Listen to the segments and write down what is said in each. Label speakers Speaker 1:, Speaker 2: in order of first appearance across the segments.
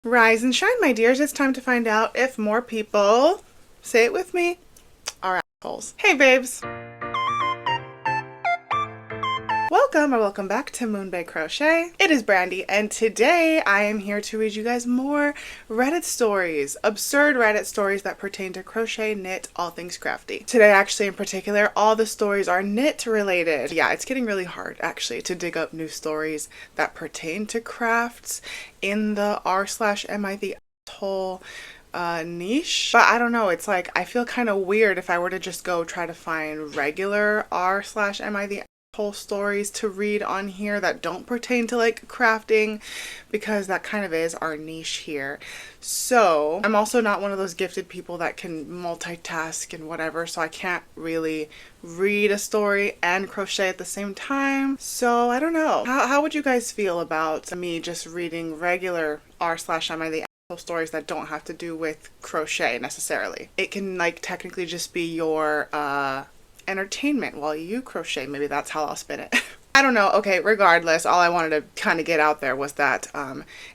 Speaker 1: Rise and shine, my dears. It's time to find out if more people, say it with me, are assholes. Hey, babes. Welcome or welcome back to Moonbae Crochet. It is Brandy, and today I am here to read you guys more Reddit stories, absurd Reddit stories that pertain to crochet, knit, all things crafty. Today, actually, in particular, all the stories are knit related. Yeah, it's getting really hard, actually, to dig up new stories that pertain to crafts in the r/am I the asshole niche. But I don't know, it's like I feel kind of weird if I were to just go try to find regular r/am I the whole stories to read on here that don't pertain to like crafting, because that kind of is our niche here. So I'm also not one of those gifted people that can multitask and whatever, so I can't really read a story and crochet at the same time. So I don't know, how would you guys feel about me just reading regular r/am I the stories that don't have to do with crochet necessarily? It can like technically just be your entertainment while you crochet. Maybe that's how I'll spin it. I don't know. Okay, regardless, all I wanted to kind of get out there was that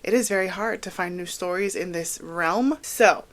Speaker 1: it is very hard to find new stories in this realm. So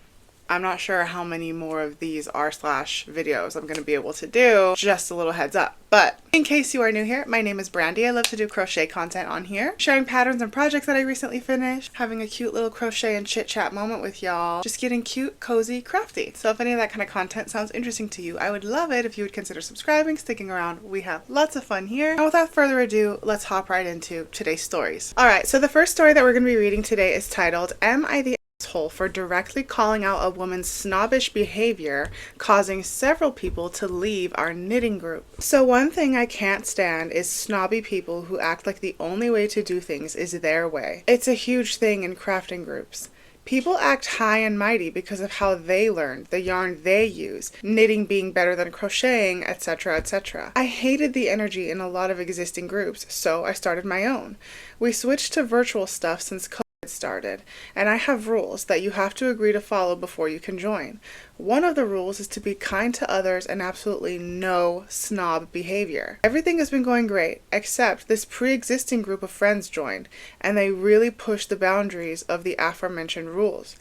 Speaker 1: I'm not sure how many more of these r/videos I'm going to be able to do. Just a little heads up. But in case you are new here, my name is Brandy. I love to do crochet content on here, sharing patterns and projects that I recently finished, having a cute little crochet and chit chat moment with y'all, just getting cute, cozy, crafty. So if any of that kind of content sounds interesting to you, I would love it if you would consider subscribing, sticking around. We have lots of fun here. And without further ado, let's hop right into today's stories. All right, so the first story that we're going to be reading today is titled, Am I the Asshole for Directly Calling Out a Woman's Snobbish Behavior, Causing Several People to Leave Our Knitting Group? So one thing I can't stand is snobby people who act like the only way to do things is their way. It's a huge thing in crafting groups. People act high and mighty because of how they learned, the yarn they use, knitting being better than crocheting, etc., etc. I hated the energy in a lot of existing groups, so I started my own. We switched to virtual stuff since COVID started, and I have rules that you have to agree to follow before you can join. One of the rules is to be kind to others and absolutely no snob behavior. Everything has been going great, except this pre-existing group of friends joined, and they really pushed the boundaries of the aforementioned rules.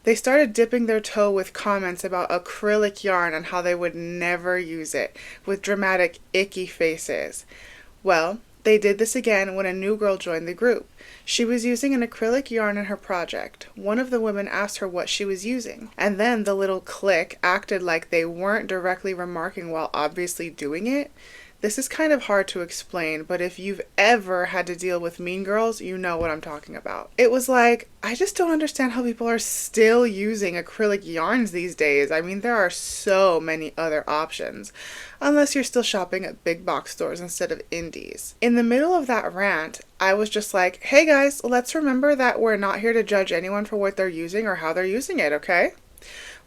Speaker 1: They started dipping their toe with comments about acrylic yarn and how they would never use it, with dramatic icky faces. Well, they did this again when a new girl joined the group. She was using an acrylic yarn in her project. One of the women asked her what she was using, and then the little clique acted like they weren't directly remarking while obviously doing it. This is kind of hard to explain, but if you've ever had to deal with mean girls, you know what I'm talking about. It was like, I just don't understand how people are still using acrylic yarns these days. I mean, there are so many other options, unless you're still shopping at big box stores instead of indies. In the middle of that rant, I was just like, hey guys, let's remember that we're not here to judge anyone for what they're using or how they're using it, okay?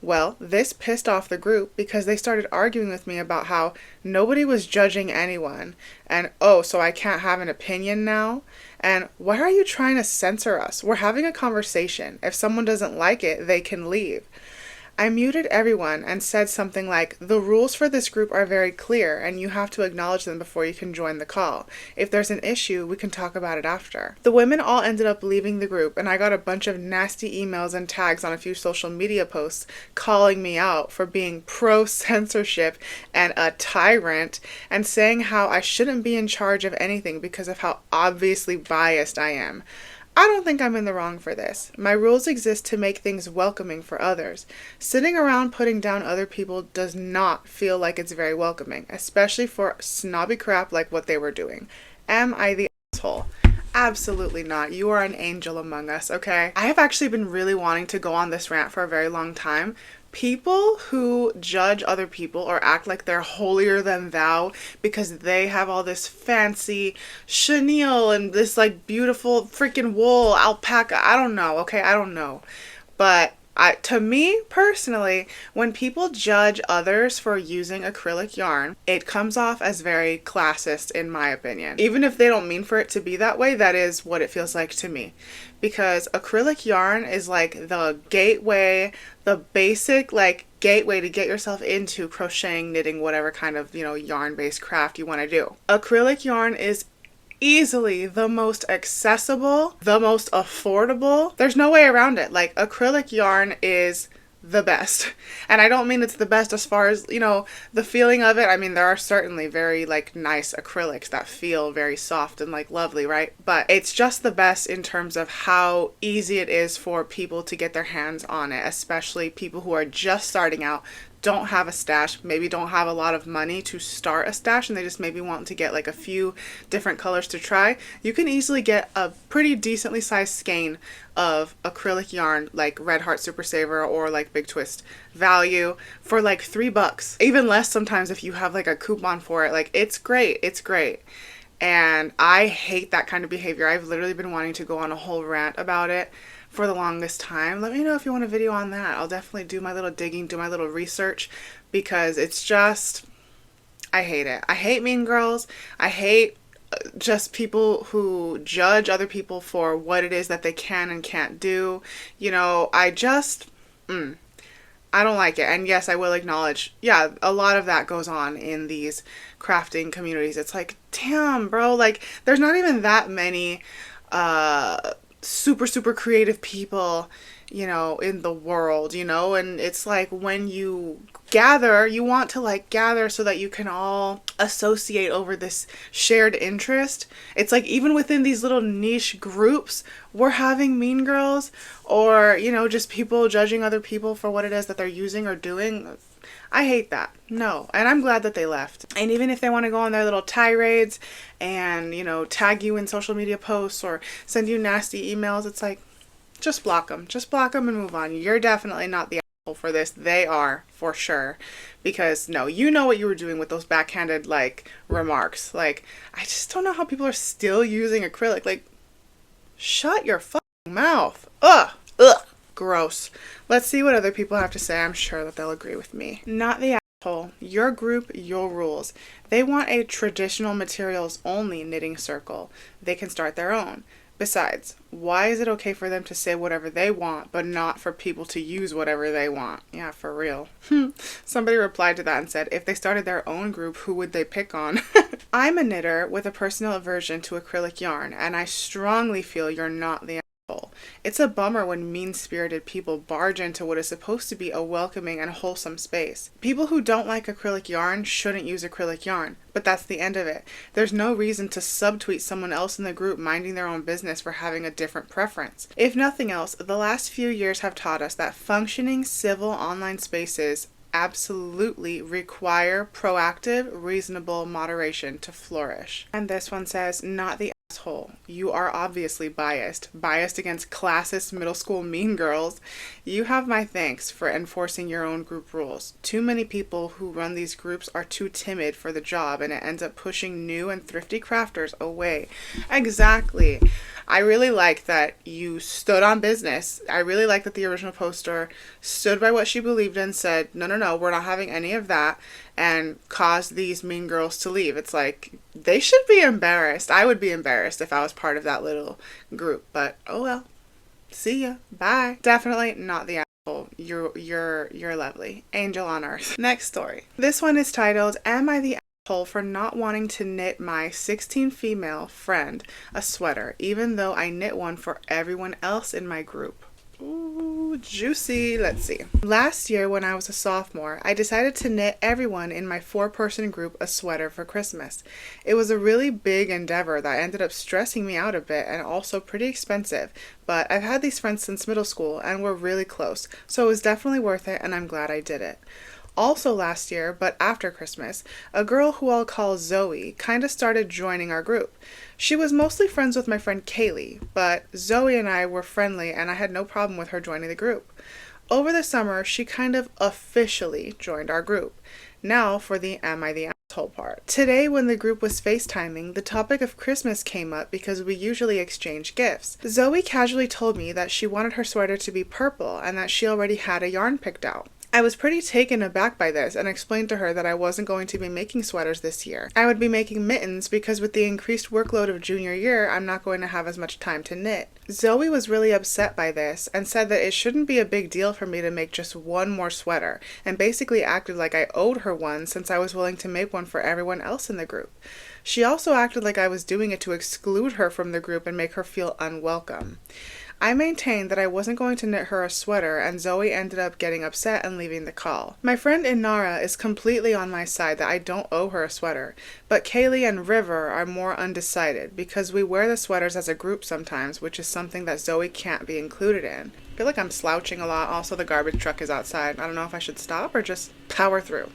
Speaker 1: Well, this pissed off the group because they started arguing with me about how nobody was judging anyone, and oh, so I can't have an opinion now? And why are you trying to censor us? We're having a conversation. If someone doesn't like it, they can leave. I muted everyone and said something like, the rules for this group are very clear and you have to acknowledge them before you can join the call. If there's an issue, we can talk about it after. The women all ended up leaving the group, and I got a bunch of nasty emails and tags on a few social media posts calling me out for being pro-censorship and a tyrant, and saying how I shouldn't be in charge of anything because of how obviously biased I am. I don't think I'm in the wrong for this. My rules exist to make things welcoming for others. Sitting around putting down other people does not feel like it's very welcoming, especially for snobby crap like what they were doing. Am I the asshole? Absolutely not. You are an angel among us, okay? I have actually been really wanting to go on this rant for a very long time. People who judge other people or act like they're holier than thou because they have all this fancy chenille and this like beautiful freaking wool, alpaca, I don't know, okay? I don't know. But to me personally, when people judge others for using acrylic yarn, it comes off as very classist in my opinion. Even if they don't mean for it to be that way, that is what it feels like to me. Because acrylic yarn is like the gateway, the basic like gateway to get yourself into crocheting, knitting, whatever kind of, yarn-based craft you want to do. Acrylic yarn is easily the most accessible, the most affordable. There's no way around it. Like, acrylic yarn is the best. And I don't mean it's the best as far as, you know, the feeling of it. I mean, there are certainly very like nice acrylics that feel very soft and like lovely, right? But it's just the best in terms of how easy it is for people to get their hands on it, especially people who are just starting out, don't have a stash, maybe don't have a lot of money to start a stash, and they just maybe want to get like a few different colors to try. You can easily get a pretty decently sized skein of acrylic yarn like Red Heart Super Saver or like Big Twist value for like $3, even less sometimes if you have like a coupon for it. Like, it's great, it's great. And I hate that kind of behavior. I've literally been wanting to go on a whole rant about it for the longest time. Let me know if you want a video on that. I'll definitely do my little digging, do my little research, because it's just, I hate it. I hate mean girls. I hate just people who judge other people for what it is that they can and can't do. You know, I just, I don't like it. And yes, I will acknowledge, yeah, a lot of that goes on in these crafting communities. It's like, damn, bro, like, there's not even that many super creative people, you know, in the world, you know. And it's like, when you gather, you want to like gather so that you can all associate over this shared interest. It's like, even within these little niche groups, we're having mean girls, or, you know, just people judging other people for what it is that they're using or doing. I hate that. No. And I'm glad that they left. And even if they want to go on their little tirades and, you know, tag you in social media posts or send you nasty emails, it's like, just block them. Just block them and move on. You're definitely not the asshole for this. They are, for sure. Because, no, you know what you were doing with those backhanded, like, remarks. Like, I just don't know how people are still using acrylic. Like, shut your fucking mouth. Ugh. Ugh. Gross. Let's see what other people have to say. I'm sure that they'll agree with me. Not the asshole. Your group, your rules. They want a traditional materials only knitting circle. They can start their own. Besides, why is it okay for them to say whatever they want, but not for people to use whatever they want? Yeah, for real. Somebody replied to that and said, if they started their own group, who would they pick on? I'm a knitter with a personal aversion to acrylic yarn, and I strongly feel you're not the asshole. It's a bummer when mean-spirited people barge into what is supposed to be a welcoming and wholesome space. People who don't like acrylic yarn shouldn't use acrylic yarn, but that's the end of it. There's no reason to subtweet someone else in the group minding their own business for having a different preference. If nothing else, the last few years have taught us that functioning civil online spaces absolutely require proactive, reasonable moderation to flourish. And this one says, not the asshole. You are obviously biased against classist middle school mean girls. You have my thanks for enforcing your own group rules. Too many people who run these groups are too timid for the job, and it ends up pushing new and thrifty crafters away. Exactly. I really like that you stood on business. I really like that the original poster stood by what she believed in, said, no, we're not having any of that, and caused these mean girls to leave. It's like, they should be embarrassed. I would be embarrassed if I was part of that little group, but oh well. See ya. Bye. Definitely not the asshole. You're lovely. Angel on earth. Next story. This one is titled, Am I the asshole for not wanting to knit my 16 female friend a sweater, even though I knit one for everyone else in my group? Ooh, juicy. Let's see. Last year when I was a sophomore, I decided to knit everyone in my 4-person group a sweater for Christmas. It was a really big endeavor that ended up stressing me out a bit and also pretty expensive, but I've had these friends since middle school and we're really close, so it was definitely worth it and I'm glad I did it. Also last year, but after Christmas, a girl who I'll call Zoe kind of started joining our group. She was mostly friends with my friend Kaylee, but Zoe and I were friendly and I had no problem with her joining the group. Over the summer, she kind of officially joined our group. Now for the Am I the Asshole part. Today when the group was FaceTiming, the topic of Christmas came up because we usually exchange gifts. Zoe casually told me that she wanted her sweater to be purple and that she already had a yarn picked out. I was pretty taken aback by this and explained to her that I wasn't going to be making sweaters this year. I would be making mittens because with the increased workload of junior year, I'm not going to have as much time to knit. Zoe was really upset by this and said that it shouldn't be a big deal for me to make just one more sweater, and basically acted like I owed her one since I was willing to make one for everyone else in the group. She also acted like I was doing it to exclude her from the group and make her feel unwelcome. I maintained that I wasn't going to knit her a sweater, and Zoe ended up getting upset and leaving the call. My friend Inara is completely on my side that I don't owe her a sweater, but Kaylee and River are more undecided because we wear the sweaters as a group sometimes, which is something that Zoe can't be included in. I feel like I'm slouching a lot. Also, the garbage truck is outside. I don't know if I should stop or just power through.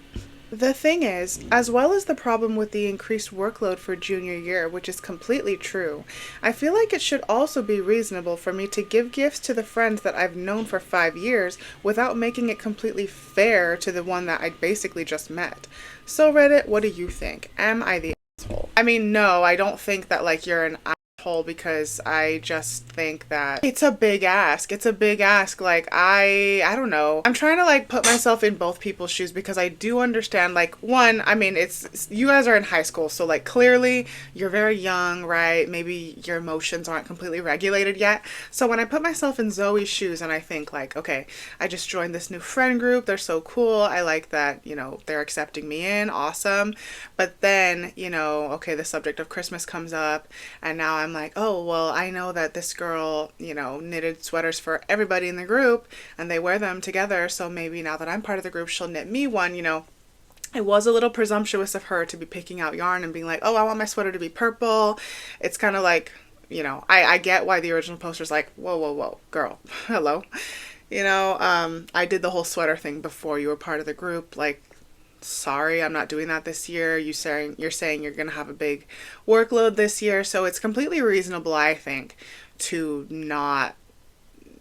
Speaker 1: The thing is, as well as the problem with the increased workload for junior year, which is completely true, I feel like it should also be reasonable for me to give gifts to the friends that I've known for 5 years without making it completely fair to the one that I basically just met. So Reddit, what do you think? Am I the asshole? I mean, no, I don't think that like you're an asshole, because I just think that it's a big ask. It's a big ask. Like, I don't know. I'm trying to like put myself in both people's shoes because I do understand, like, one, I mean, it's you guys are in high school, so like clearly you're very young, right? Maybe your emotions aren't completely regulated yet. So when I put myself in Zoe's shoes and I think like, okay, I just joined this new friend group. They're so cool. I like that, you know, they're accepting me in. Awesome. But then, you know, okay, the subject of Christmas comes up and now I'm like, oh, well, I know that this girl, you know, knitted sweaters for everybody in the group and they wear them together. So maybe now that I'm part of the group, she'll knit me one, you know. It was a little presumptuous of her to be picking out yarn and being like, oh, I want my sweater to be purple. It's kind of like, you know, I get why the original poster's like, whoa, whoa, whoa, girl, hello. You know, I did the whole sweater thing before you were part of the group. Like, sorry, I'm not doing that this year. You're saying you're going to have a big workload this year. So it's completely reasonable, I think, to not,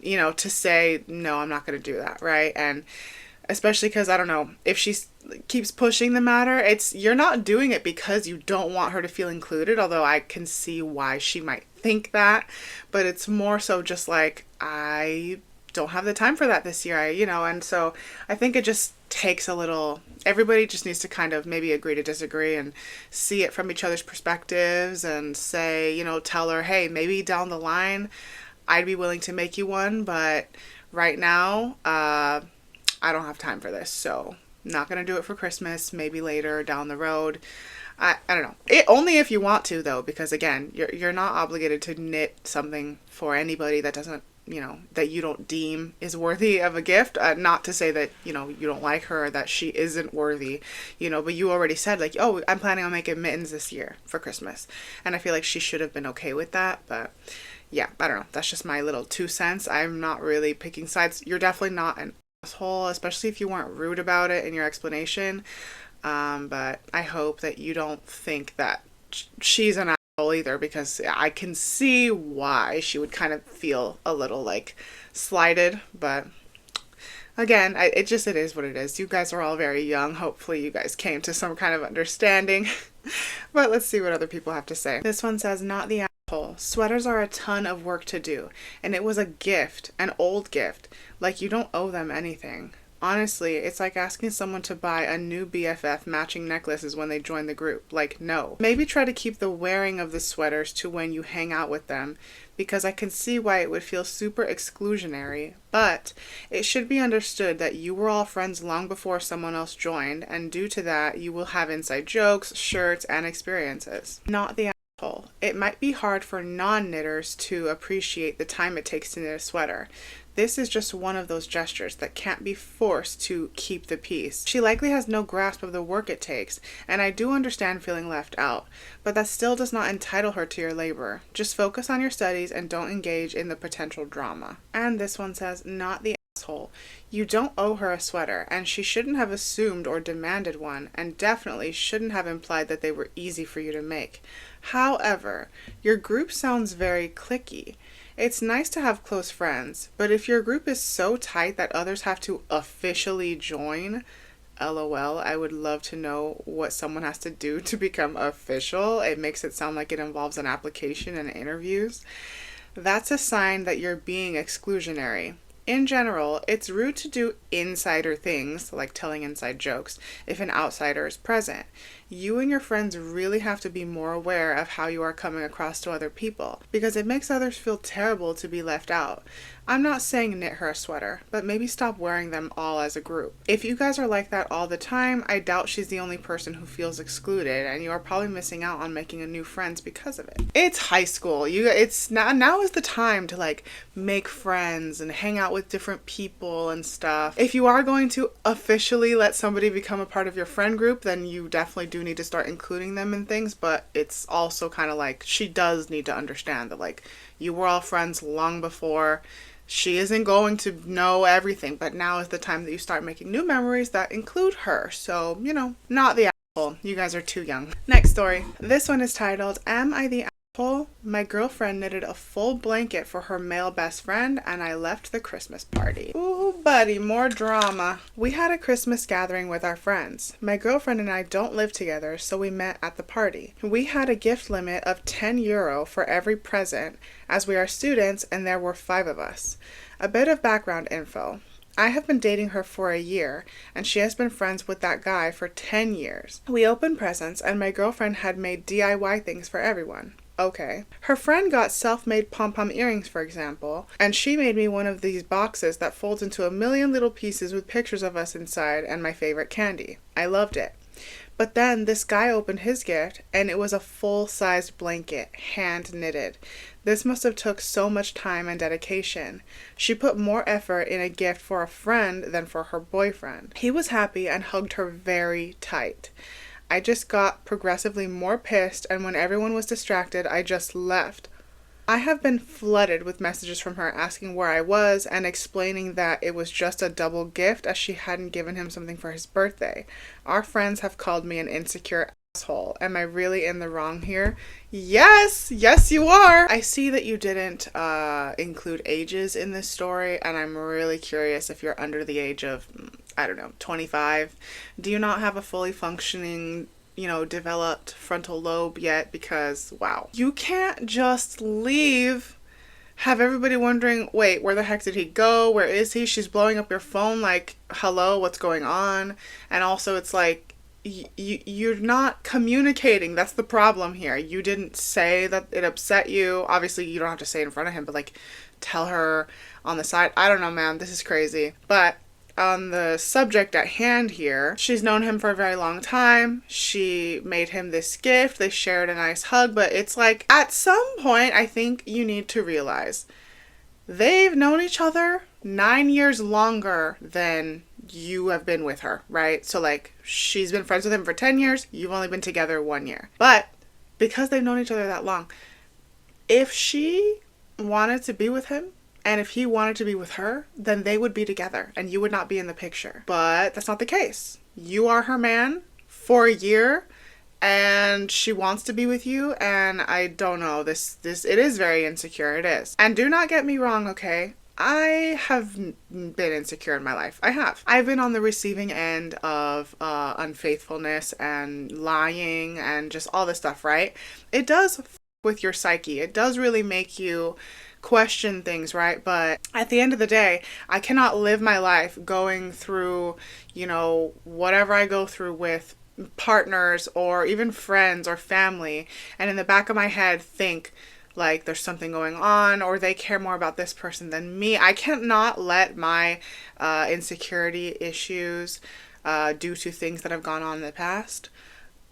Speaker 1: you know, to say, no, I'm not going to do that. Right. And especially because, I don't know, if she keeps pushing the matter, you're not doing it because you don't want her to feel included, although I can see why she might think that, but it's more so just like, I don't have the time for that this year, you know. And so I think it just takes a little, everybody just needs to kind of maybe agree to disagree and see it from each other's perspectives and say, you know, tell her, hey, maybe down the line I'd be willing to make you one, but right now I don't have time for this, so not gonna do it for Christmas, maybe later down the road. I don't know. Only if you want to, though, because again, you're not obligated to knit something for anybody that doesn't, you know, that you don't deem is worthy of a gift. Not to say that, you know, you don't like her or that she isn't worthy, you know, but you already said like, oh, I'm planning on making mittens this year for Christmas. And I feel like she should have been okay with that. But yeah, I don't know. That's just my little 2 cents. I'm not really picking sides. You're definitely not an asshole, especially if you weren't rude about it in your explanation. But I hope that you don't think that she's an either, because I can see why she would kind of feel a little like slighted. But again, it is what it is. You guys are all very young. Hopefully you guys came to some kind of understanding. But let's see what other people have to say. This one says, not the asshole. Sweaters are a ton of work to do, and it was a gift, an old gift. Like, you don't owe them anything. Honestly, it's like asking someone to buy a new BFF matching necklaces when they join the group. Like, no. Maybe try to keep the wearing of the sweaters to when you hang out with them, because I can see why it would feel super exclusionary, but it should be understood that you were all friends long before someone else joined, and due to that, you will have inside jokes, shirts, and experiences. Not the asshole. It might be hard for non-knitters to appreciate the time it takes to knit a sweater. This is just one of those gestures that can't be forced to keep the peace. She likely has no grasp of the work it takes, and I do understand feeling left out, but that still does not entitle her to your labor. Just focus on your studies and don't engage in the potential drama. And this one says, not the asshole. You don't owe her a sweater, and she shouldn't have assumed or demanded one, and definitely shouldn't have implied that they were easy for you to make. However, your group sounds very cliquey. It's nice to have close friends, but if your group is so tight that others have to officially join, LOL, I would love to know what someone has to do to become official. It makes it sound like it involves an application and interviews. That's a sign that you're being exclusionary. In general, it's rude to do insider things, like telling inside jokes, if an outsider is present. You and your friends really have to be more aware of how you are coming across to other people, because it makes others feel terrible to be left out. I'm not saying knit her a sweater, but maybe stop wearing them all as a group. If you guys are like that all the time, I doubt she's the only person who feels excluded, and you are probably missing out on making a new friends because of it. It's high school. It's now is the time to like make friends and hang out with different people and stuff. If you are going to officially let somebody become a part of your friend group, then you definitely do need to start including them in things, but it's also kind of like she does need to understand that like you were all friends long before. She isn't going to know everything, but now is the time that you start making new memories that include her. So, not the asshole. You guys are too young. Next story. This one is titled, Am I the Asshole? My girlfriend knitted a full blanket for her male best friend and I left the Christmas party. Ooh, buddy, more drama. We had a Christmas gathering with our friends. My girlfriend and I don't live together, so we met at the party. We had a gift limit of €10 for every present, as we are students and there were 5 of us. A bit of background info. I have been dating her for a year, and she has been friends with that guy for 10 years. We opened presents, and my girlfriend had made DIY things for everyone. Okay. Her friend got self-made pom-pom earrings, for example, and she made me one of these boxes that folds into a million little pieces with pictures of us inside and my favorite candy. I loved it. But then this guy opened his gift, and it was a full-sized blanket, hand-knitted. This must have took so much time and dedication. She put more effort in a gift for a friend than for her boyfriend. He was happy and hugged her very tight. I just got progressively more pissed, and when everyone was distracted, I just left. I have been flooded with messages from her asking where I was and explaining that it was just a double gift as she hadn't given him something for his birthday. Our friends have called me an insecure asshole. Am I really in the wrong here? Yes you are. I see that you didn't include ages in this story, and I'm really curious if you're under the age of, 25. Do you not have a fully functioning developed frontal lobe yet? Because wow, you can't just leave, have everybody wondering, wait, where the heck did he go? Where is he? She's blowing up your phone like, hello, what's going on? And also it's like, you're not communicating. That's the problem here. You didn't say that it upset you. Obviously you don't have to say it in front of him, but like tell her on the side. I don't know, man, this is crazy. But on the subject at hand here, she's known him for a very long time. She made him this gift. They shared a nice hug, but it's like at some point, I think you need to realize they've known each other 9 years longer than you have been with her, right? So like she's been friends with him for 10 years. You've only been together 1 year. But because they've known each other that long, if she wanted to be with him, and if he wanted to be with her, then they would be together and you would not be in the picture. But that's not the case. You are her man for a year and she wants to be with you, and I don't know, this it is very insecure, it is. And do not get me wrong, okay? I have been insecure in my life. I have. I've been on the receiving end of unfaithfulness and lying and just all this stuff, right? It does with your psyche. It does really make you question things, right? But at the end of the day, I cannot live my life going through, whatever I go through with partners or even friends or family, and in the back of my head think like there's something going on or they care more about this person than me. I cannot let my insecurity issues due to things that have gone on in the past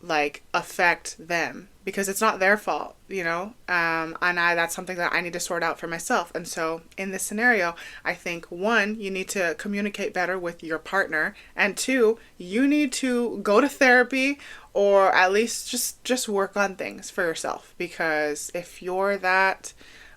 Speaker 1: like affect them, because it's not their fault, and that's something that I need to sort out for myself. And so in this scenario, I think 1, you need to communicate better with your partner, and 2, you need to go to therapy or at least just work on things for yourself, because if you're that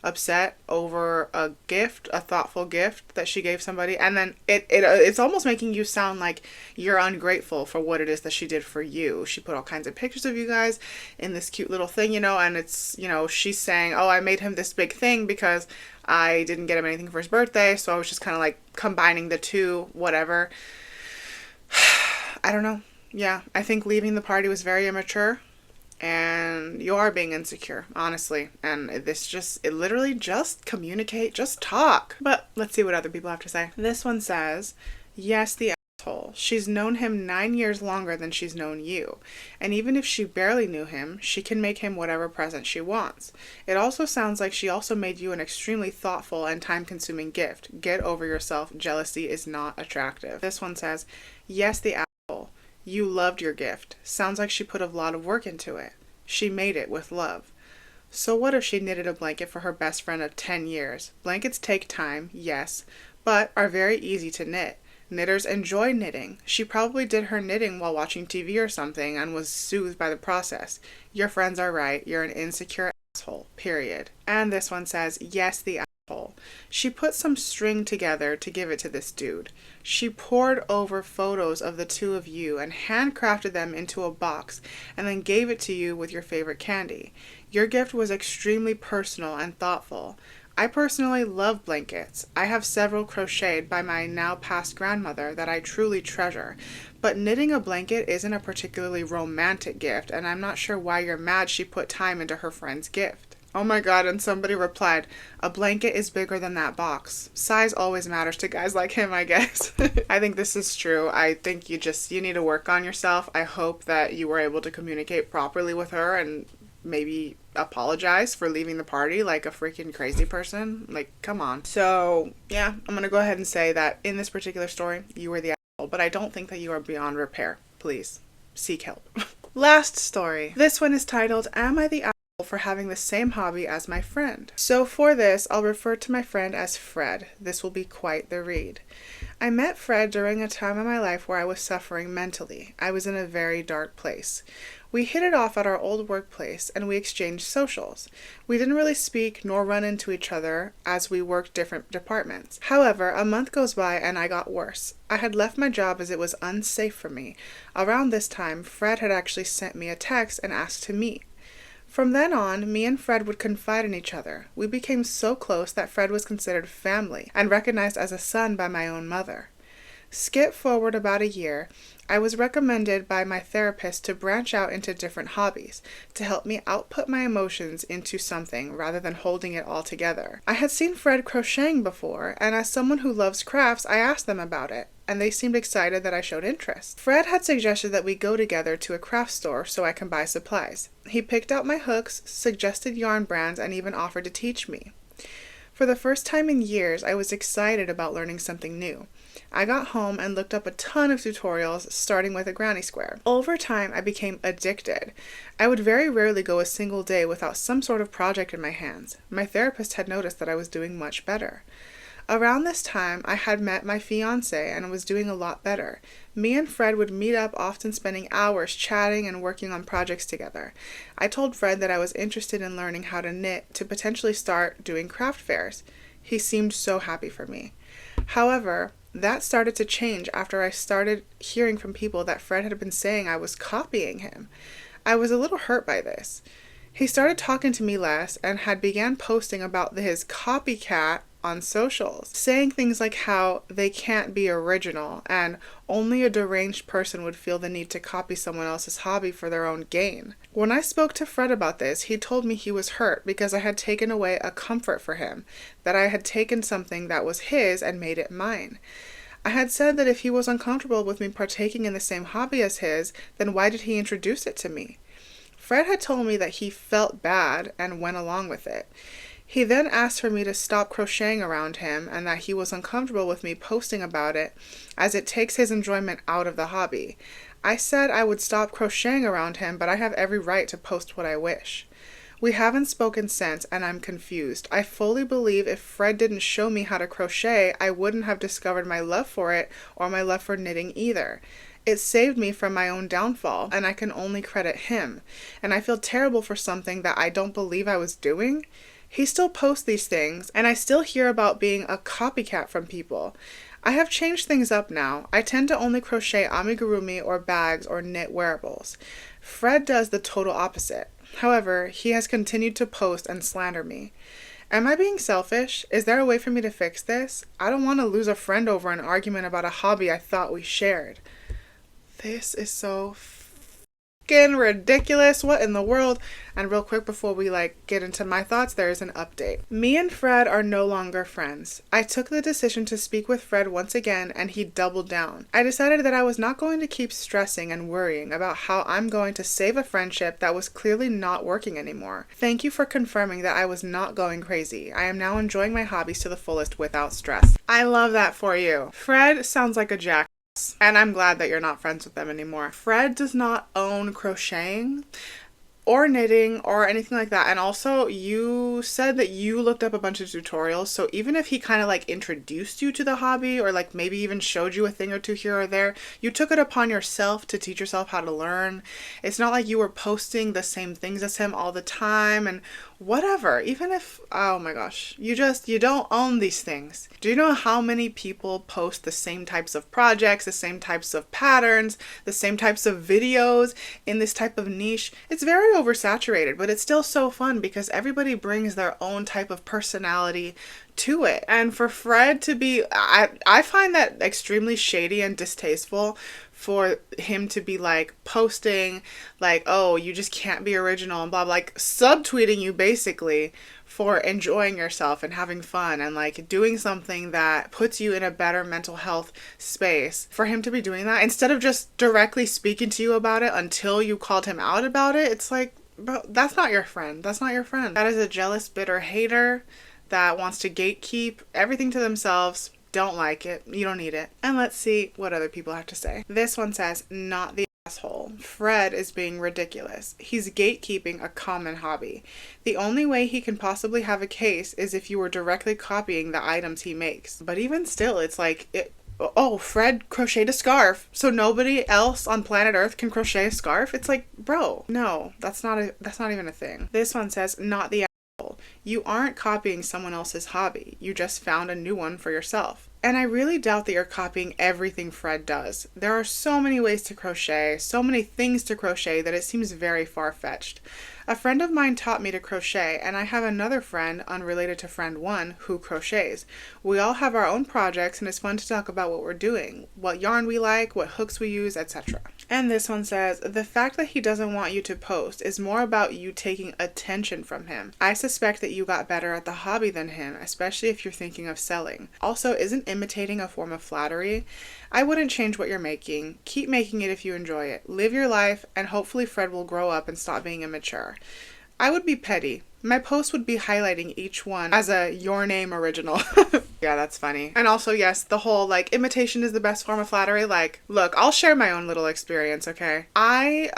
Speaker 1: upset over a gift, a thoughtful gift that she gave somebody, and then it's almost making you sound like you're ungrateful for what it is that she did for you. She put all kinds of pictures of you guys in this cute little thing, and it's, she's saying, oh, I made him this big thing because I didn't get him anything for his birthday, so I was just kind of like combining the two, whatever. I don't know. Yeah, I think leaving the party was very immature. And you are being insecure, honestly. And it literally just communicate, just talk. But let's see what other people have to say. This one says, yes, the asshole. She's known him 9 years longer than she's known you. And even if she barely knew him, she can make him whatever present she wants. It also sounds like she also made you an extremely thoughtful and time-consuming gift. Get over yourself. Jealousy is not attractive. This one says, yes, the asshole. You loved your gift. Sounds like she put a lot of work into it. She made it with love. So what if she knitted a blanket for her best friend of 10 years? Blankets take time, yes, but are very easy to knit. Knitters enjoy knitting. She probably did her knitting while watching TV or something and was soothed by the process. Your friends are right. You're an insecure asshole, period. And this one says, yes, the asshole. She put some string together to give it to this dude. She pored over photos of the two of you and handcrafted them into a box and then gave it to you with your favorite candy. Your gift was extremely personal and thoughtful. I personally love blankets. I have several crocheted by my now passed grandmother that I truly treasure. But knitting a blanket isn't a particularly romantic gift, and I'm not sure why you're mad she put time into her friend's gift. Oh my god, and somebody replied, a blanket is bigger than that box. Size always matters to guys like him, I guess. I think this is true. I think you need to work on yourself. I hope that you were able to communicate properly with her and maybe apologize for leaving the party like a freaking crazy person. Like, come on. So, yeah, I'm gonna go ahead and say that in this particular story, you were the asshole, but I don't think that you are beyond repair. Please, seek help. Last story. This one is titled, Am I the Asshole for Having the Same Hobby as My Friend? So for this, I'll refer to my friend as Fred. This will be quite the read. I met Fred during a time in my life where I was suffering mentally. I was in a very dark place. We hit it off at our old workplace, and we exchanged socials. We didn't really speak nor run into each other as we worked different departments. However, a month goes by and I got worse. I had left my job as it was unsafe for me. Around this time, Fred had actually sent me a text and asked to meet. From then on, me and Fred would confide in each other. We became so close that Fred was considered family and recognized as a son by my own mother. Skip forward about a year, I was recommended by my therapist to branch out into different hobbies, to help me output my emotions into something rather than holding it all together. I had seen Fred crocheting before, and as someone who loves crafts, I asked them about it, and they seemed excited that I showed interest. Fred had suggested that we go together to a craft store so I can buy supplies. He picked out my hooks, suggested yarn brands, and even offered to teach me. For the first time in years, I was excited about learning something new. I got home and looked up a ton of tutorials, starting with a granny square. Over time, I became addicted. I would very rarely go a single day without some sort of project in my hands. My therapist had noticed that I was doing much better. Around this time, I had met my fiancé and was doing a lot better. Me and Fred would meet up, often spending hours chatting and working on projects together. I told Fred that I was interested in learning how to knit to potentially start doing craft fairs. He seemed so happy for me. However, that started to change after I started hearing from people that Fred had been saying I was copying him. I was a little hurt by this. He started talking to me less and had began posting about his copycat on socials, saying things like how they can't be original and only a deranged person would feel the need to copy someone else's hobby for their own gain. When I spoke to Fred about this, he told me he was hurt because I had taken away a comfort for him, that I had taken something that was his and made it mine. I had said that if he was uncomfortable with me partaking in the same hobby as his, then why did he introduce it to me? Fred had told me that he felt bad and went along with it. He then asked for me to stop crocheting around him and that he was uncomfortable with me posting about it as it takes his enjoyment out of the hobby. I said I would stop crocheting around him, but I have every right to post what I wish. We haven't spoken since and I'm confused. I fully believe if Fred didn't show me how to crochet, I wouldn't have discovered my love for it or my love for knitting either. It saved me from my own downfall, and I can only credit him. And I feel terrible for something that I don't believe I was doing. He still posts these things, and I still hear about being a copycat from people. I have changed things up now. I tend to only crochet amigurumi or bags or knit wearables. Fred does the total opposite. However, he has continued to post and slander me. Am I being selfish? Is there a way for me to fix this? I don't want to lose a friend over an argument about a hobby I thought we shared. This is so ridiculous. What in the world? And real quick before we get into my thoughts, there's an update. Me and Fred are no longer friends. I took the decision to speak with Fred once again and he doubled down. I decided that I was not going to keep stressing and worrying about how I'm going to save a friendship that was clearly not working anymore. Thank you for confirming that I was not going crazy. I am now enjoying my hobbies to the fullest without stress. I love that for you. Fred sounds like a jack. And I'm glad that you're not friends with them anymore. Fred does not own crocheting or knitting or anything like that. And also, you said that you looked up a bunch of tutorials. So even if he kind of introduced you to the hobby or maybe even showed you a thing or two here or there, you took it upon yourself to teach yourself how to learn. It's not like you were posting the same things as him all the time and whatever. Even if, oh my gosh, you don't own these things. Do you know how many people post the same types of projects, the same types of patterns, the same types of videos in this type of niche? It's very oversaturated, but it's still so fun because everybody brings their own type of personality to it. And for Fred to be, I find that extremely shady and distasteful for him to be posting oh, you just can't be original and blah blah, subtweeting you basically for enjoying yourself and having fun and doing something that puts you in a better mental health space. For him to be doing that instead of just directly speaking to you about it until you called him out about it, it's bro, that's not your friend. That's not your friend. That is a jealous, bitter hater that wants to gatekeep everything to themselves. Don't like it. You don't need it. And let's see what other people have to say. This one says, not the asshole. Fred is being ridiculous. He's gatekeeping a common hobby. The only way he can possibly have a case is if you were directly copying the items he makes. But even still, it's oh, Fred crocheted a scarf, so nobody else on planet Earth can crochet a scarf? It's bro, no, that's not even a thing. This one says, not the asshole. You aren't copying someone else's hobby. You just found a new one for yourself. And I really doubt that you're copying everything Fred does. There are so many ways to crochet, so many things to crochet that it seems very far-fetched. A friend of mine taught me to crochet, and I have another friend, unrelated to friend one, who crochets. We all have our own projects, and it's fun to talk about what we're doing, what yarn we like, what hooks we use, etc. And this one says, the fact that he doesn't want you to post is more about you taking attention from him. I suspect that you got better at the hobby than him, especially if you're thinking of selling. Also, isn't imitating a form of flattery? I wouldn't change what you're making. Keep making it if you enjoy it. Live your life, and hopefully Fred will grow up and stop being immature. I would be petty. My post would be highlighting each one as a your name original. Yeah, that's funny. And also, yes, the whole imitation is the best form of flattery. Look, I'll share my own little experience, okay? I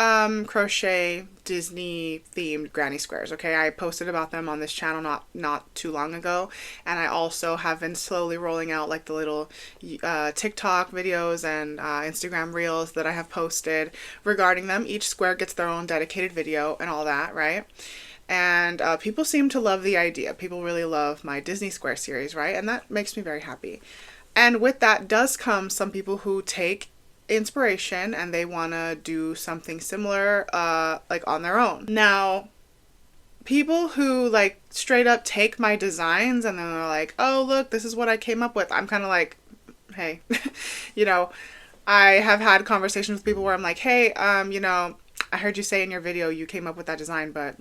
Speaker 1: crochet Disney themed granny squares, okay? I posted about them on this channel not too long ago, and I also have been slowly rolling out the little TikTok videos and Instagram reels that I have posted regarding them. Each square gets their own dedicated video and all that, right? And people seem to love the idea. People really love my Disney Square series, right? And that makes me very happy. And with that does come some people who take inspiration and they want to do something similar, on their own. Now, people who straight up take my designs and then they're oh, look, this is what I came up with. I'm kind of hey, I have had conversations with people where I'm hey, I heard you say in your video you came up with that design, but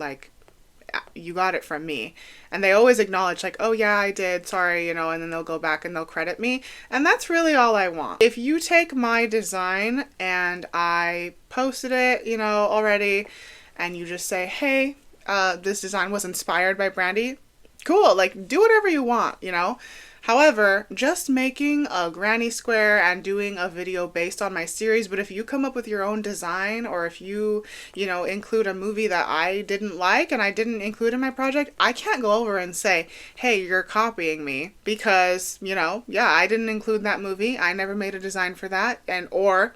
Speaker 1: you got it from me. And they always acknowledge oh yeah, I did, sorry, and then they'll go back and they'll credit me. And that's really all I want. If you take my design and I posted it, already, and you just say, hey, this design was inspired by Brandy, cool, do whatever you want, However, just making a granny square and doing a video based on my series, but if you come up with your own design, or if you, include a movie that I didn't like and I didn't include in my project, I can't go over and say, hey, you're copying me because, yeah, I didn't include that movie. I never made a design for that. Or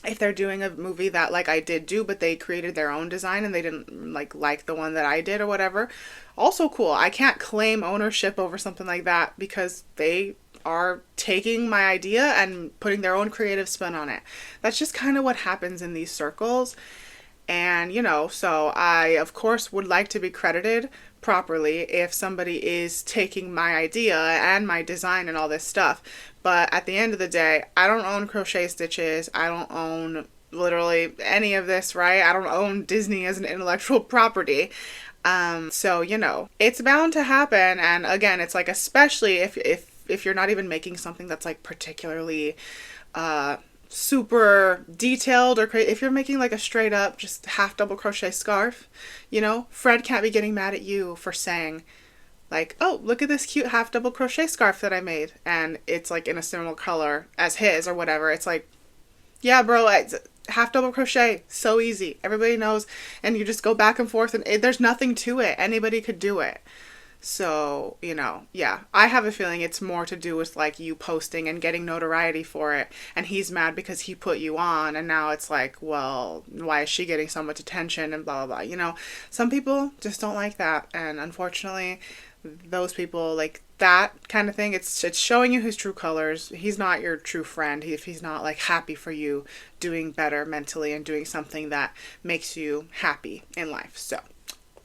Speaker 1: if they're doing a movie that I did do, but they created their own design and they didn't like the one that I did or whatever, also cool. I can't claim ownership over something like that because they are taking my idea and putting their own creative spin on it. That's just kind of what happens in these circles. And, so I, of course, would like to be credited properly if somebody is taking my idea and my design and all this stuff. But at the end of the day, I don't own crochet stitches. I don't own literally any of this, right? I don't own Disney as an intellectual property. So, you know, it's bound to happen. And again, it's like, especially if you're not even making something that's like particularly, super detailed, or if you're making like a straight up just half double crochet scarf, you know, Fred can't be getting mad at you for saying like, oh, look at this cute half double crochet scarf that I made, and it's like in a similar color as his or whatever. It's like, yeah, bro, half double crochet, so easy, everybody knows, and you just go back and forth, and there's nothing to it, anybody could do it. So, you know, yeah, I have a feeling it's more to do with like you posting and getting notoriety for it, and he's mad because he put you on, and now it's like, well, why is she getting so much attention and blah blah blah. You know, some people just don't like that, and unfortunately those people, like that kind of thing, it's showing you his true colors. He's not your true friend if he's not like happy for you doing better mentally and doing something that makes you happy in life. So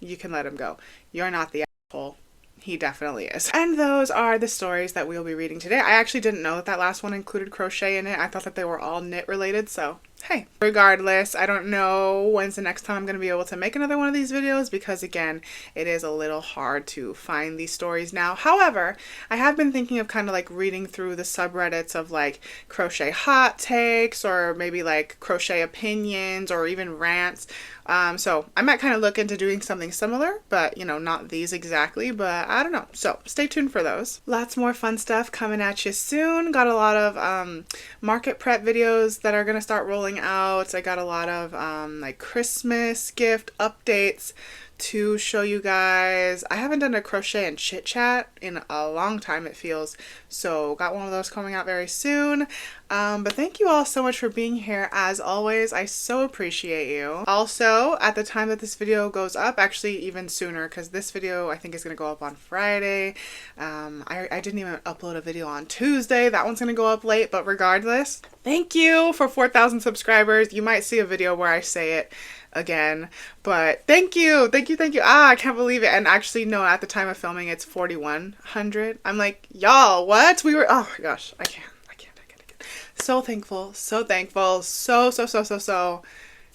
Speaker 1: you can let him go. You're not the asshole. He definitely is. And those are the stories that we'll be reading today. I actually didn't know that last one included crochet in it. I thought that they were all knit related, so hey. Regardless, I don't know when's the next time I'm going to be able to make another one of these videos, because again, it is a little hard to find these stories now. However, I have been thinking of kind of like reading through the subreddits of like crochet hot takes, or maybe like crochet opinions, or even rants. So I might kind of look into doing something similar, but you know, not these exactly, but I don't know. So stay tuned for those. Lots more fun stuff coming at you soon. Got a lot of market prep videos that are going to start rolling out. I got a lot of like Christmas gift updates to show you guys. I haven't done a crochet and chit chat in a long time, it feels, so got one of those coming out very soon. But thank you all so much for being here as always. I so appreciate you. Also, at the time that this video goes up, actually even sooner, because this video I think is going to go up on Friday. I didn't even upload a video on Tuesday. That one's going to go up late, but regardless, thank you for 4,000 subscribers. You might see a video where I say it again, but thank you. I can't believe it. And actually, no, at the time of filming it's 4,100. I'm like, y'all, what? Oh my gosh, I can't. So thankful, so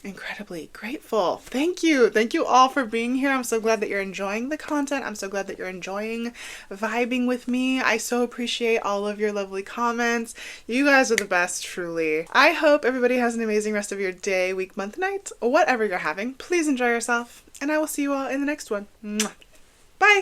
Speaker 1: incredibly grateful. Thank you all for being here. I'm so glad that you're enjoying the content. I'm so glad that you're enjoying vibing with me. I so appreciate all of your lovely comments. You guys are the best, truly. I hope everybody has an amazing rest of your day, week, month, night, whatever you're having. Please enjoy yourself, and I will see you all in the next one. Mwah. Bye.